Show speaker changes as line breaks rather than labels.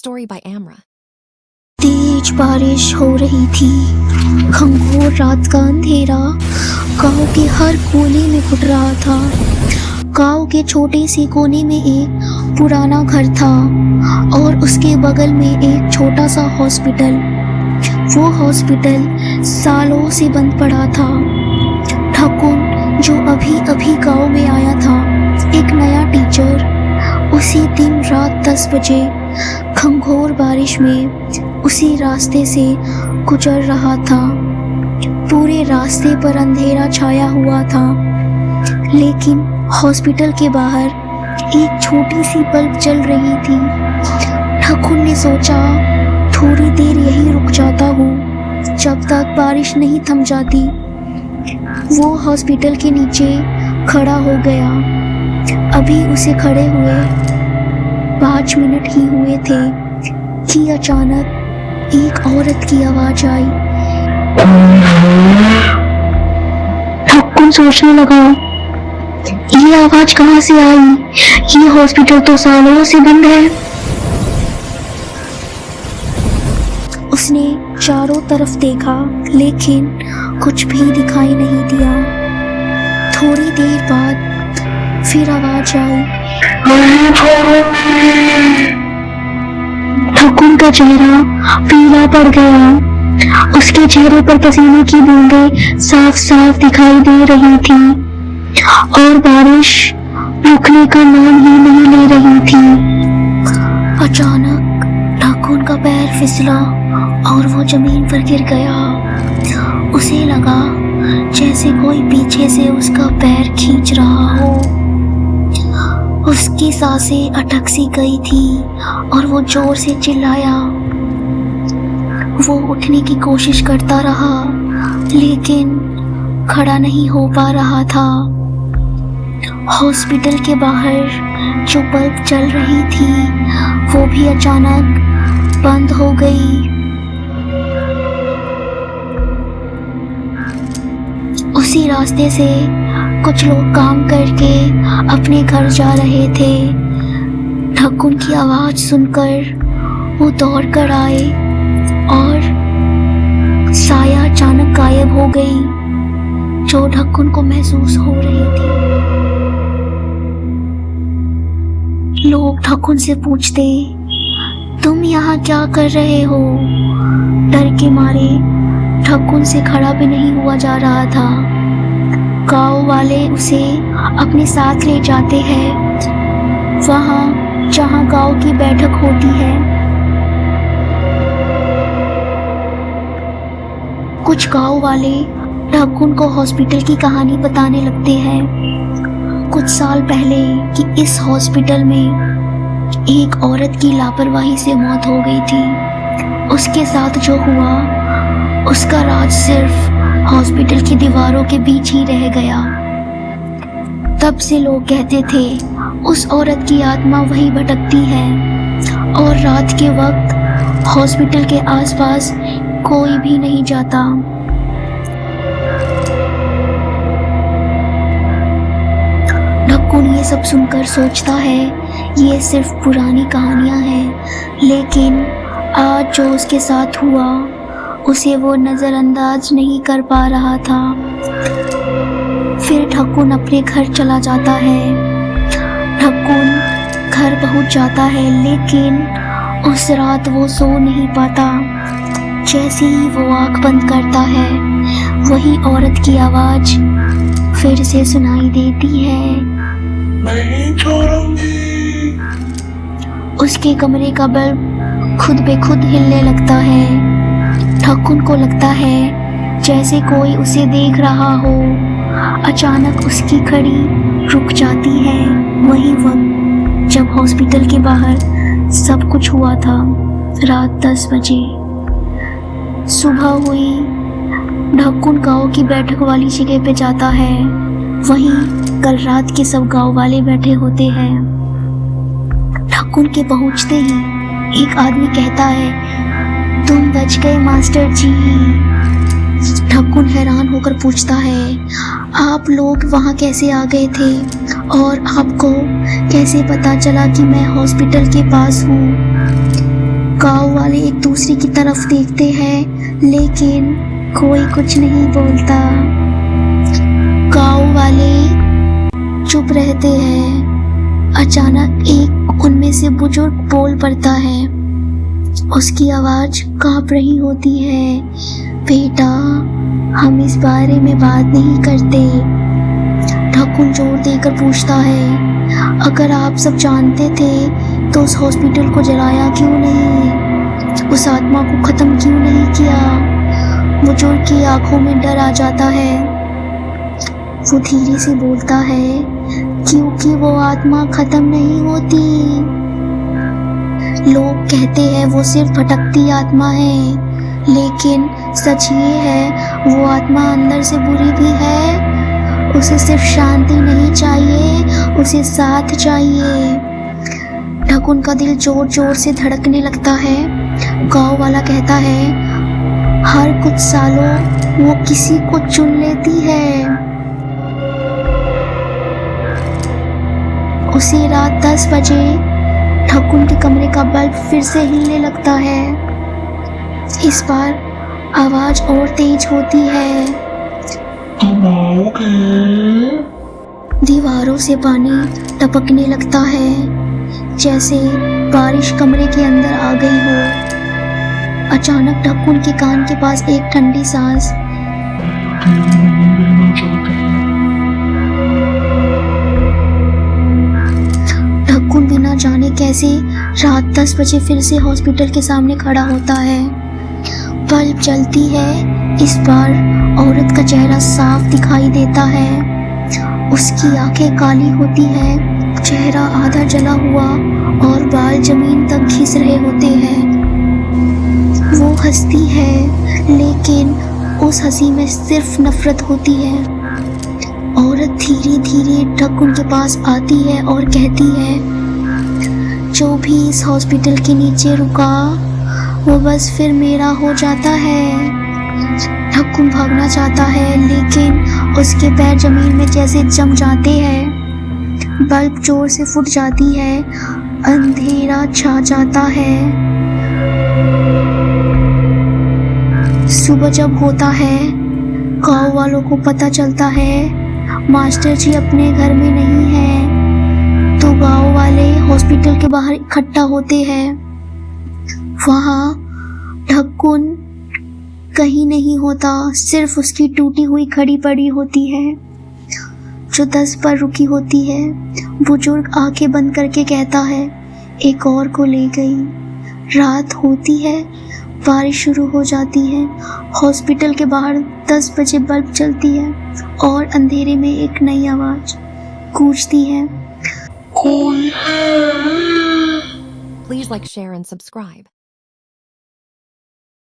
story by Amra.
तेज बारिश हो रही थी। घंघोर रात का अंधेरा गांव के हर कोने में घुट रहा था। गांव के छोटे से कोने में एक पुराना घर था और उसके बगल में एक छोटा सा हॉस्पिटल। वो हॉस्पिटल सालों से बंद पड़ा था। ठकुन जो अभी अभी गांव में आया था, एक नया टीचर, उसी दिन रात 10 बजे घंघोर बारिश में उसी रास्ते से गुजर रहा था। पूरे रास्ते पर अंधेरा छाया हुआ था, लेकिन हॉस्पिटल के बाहर एक छोटी सी बल्ब जल रही थी। ठकुन ने सोचा थोड़ी देर यहीं रुक जाता हूँ जब तक बारिश नहीं थम जाती। वो हॉस्पिटल के नीचे खड़ा हो गया। अभी उसे खड़े हुए 5 मिनट ही हुए थे कि अचानक एक औरत की आवाज आई। ठकुन सोचने लगा, ये आवाज कहाँ से आई? ये हॉस्पिटल तो सालों से बंद है। उसने चारों तरफ देखा, लेकिन कुछ भी दिखाई नहीं दिया। थोड़ी देर बाद फिर आवाज आई। ठकुन का चेहरा पीला पड़ गया। उसके चेहरे पर पसीने की बूंदें साफ साफ दिखाई दे रही थी और बारिश रुकने का नाम ही नहीं ले रही थी। अचानक ठकुन का पैर फिसला और वो जमीन पर गिर गया। उसे लगा जैसे कोई पीछे से उसका पैर खींच रहा हो। उसकी सांसें अटक सी गई थी और वो जोर से चिल्लाया। वो उठने की कोशिश करता रहा, लेकिन खड़ा नहीं हो पा रहा था। हॉस्पिटल के बाहर जो बल्ब जल रही थी, वो भी अचानक बंद हो गई। उसी रास्ते से कुछ लोग काम करके अपने घर जा रहे थे। ठकुन की आवाज सुनकर वो दौड़ कर आए और साया अचानक गायब हो गई, जो ठकुन को महसूस हो रही थी। लोग ठकुन से पूछते, तुम यहाँ क्या कर रहे हो? डर के मारे ठकुन से खड़ा भी नहीं हुआ जा रहा था। गांव वाले उसे अपने साथ ले जाते हैं, वहाँ जहाँ गांव की बैठक होती है। कुछ गांव वाले ठकुन को हॉस्पिटल की कहानी बताने लगते हैं। कुछ साल पहले कि इस हॉस्पिटल में एक औरत की लापरवाही से मौत हो गई थी। उसके साथ जो हुआ, उसका राज सिर्फ हॉस्पिटल की दीवारों के बीच ही रह गया। तब से लोग कहते थे उस औरत की आत्मा वहीं भटकती है और रात के वक्त हॉस्पिटल के आसपास कोई भी नहीं जाता। ठकुन ये सब सुनकर सोचता है ये सिर्फ पुरानी कहानियां हैं, लेकिन आज जो उसके साथ हुआ उसे वो नज़रअंदाज नहीं कर पा रहा था। फिर ठकुन अपने घर चला जाता है। ठकुन घर पहुंच जाता है, लेकिन उस रात वो सो नहीं पाता। जैसे ही वो आंख बंद करता है, वही औरत की आवाज फिर से सुनाई देती है।
नहीं छोड़ूंगी।
उसके कमरे का बल्ब खुद बे खुद हिलने लगता है। ठकुन को लगता है जैसे कोई उसे देख रहा हो। अचानक उसकी घड़ी रुक जाती है, वही वक्त जब हॉस्पिटल के बाहर सब कुछ हुआ था। रात 10 बजे सुबह हुई। ठकुन गांव की बैठक वाली जगह पे जाता है। वहीं कल रात के सब गांव वाले बैठे होते हैं। ठकुन के पहुंचते ही एक आदमी कहता है, तुम बच गए मास्टर जी। ठकुन हैरान होकर पूछता है, आप लोग वहाँ कैसे आ गए थे और आपको कैसे पता चला कि मैं हॉस्पिटल के पास हूँ? वाले एक दूसरे की तरफ देखते हैं लेकिन कोई कुछ नहीं बोलता। गांव वाले चुप रहते हैं। अचानक एक उनमें से बुजुर्ग बोल पड़ता है। उसकी आवाज कांप रही होती है, बेटा हम इस बारे में बात नहीं करते। ठाकुर जोर देकर पूछता है, अगर आप सब जानते थे तो उस हॉस्पिटल को जलाया क्यों नहीं, उस आत्मा को खत्म क्यों नहीं किया। बुजुर्ग की आंखों में डर आ जाता है। वो धीरे से बोलता है, क्योंकि वो आत्मा खत्म नहीं होती। लोग कहते हैं वो सिर्फ भटकती आत्मा है, लेकिन सच ये है वो आत्मा अंदर से बुरी भी है। उसे सिर्फ शांति नहीं चाहिए, उसे साथ चाहिए। ढकुन का दिल जोर जोर से धड़कने लगता है। गांव वाला कहता है, हर कुछ सालों वो किसी को चुन लेती है। उसी रात 10 बजे ढकुन के कमरे का बल्ब फिर से हिलने लगता है। इस बार आवाज और तेज होती है।
तुम आओगे?
दीवारों से पानी टपकने लगता है, जैसे बारिश कमरे के अंदर आ गई हो। अचानक ढकुन के कान के पास एक ठंडी सांस। ढकुन बिना जाने कैसे रात 10 बजे फिर से हॉस्पिटल के सामने खड़ा होता है। बल्ब जलती है। इस बार औरत का चेहरा साफ दिखाई देता है। उसकी आंखें काली होती हैं, चेहरा आधा जला हुआ और बाल जमीन तक घिस रहे होते हैं। वो हंसती है, लेकिन उस हंसी में सिर्फ नफरत होती है। औरत धीरे धीरे ढकुन के पास आती है और कहती है, जो भी इस हॉस्पिटल के नीचे रुका वो बस फिर मेरा हो जाता है। ढकुन भागना चाहता है, लेकिन उसके पैर जमीन में जैसे जम जाते हैं। बल्ब जोर से फूट जाती है, अंधेरा छा जाता है। सुबह जब होता है, गांव वालों को पता चलता है मास्टर जी अपने घर में नहीं हैं, तो गांव वाले हॉस्पिटल के बाहर इकट्ठा होते हैं। वहां ढकुन कहीं नहीं होता, सिर्फ उसकी टूटी हुई घड़ी पड़ी होती है जो 10 पर रुकी होती है। बुजुर्ग आंखें बंद करके कहता है, एक और को ले गई। रात होती है, बारिश शुरू हो जाती है। हॉस्पिटल के बाहर 10 बजे बल्ब जलती है और अंधेरे में एक नई आवाज गूंजती है,
कोई है?
Please like, share, and subscribe.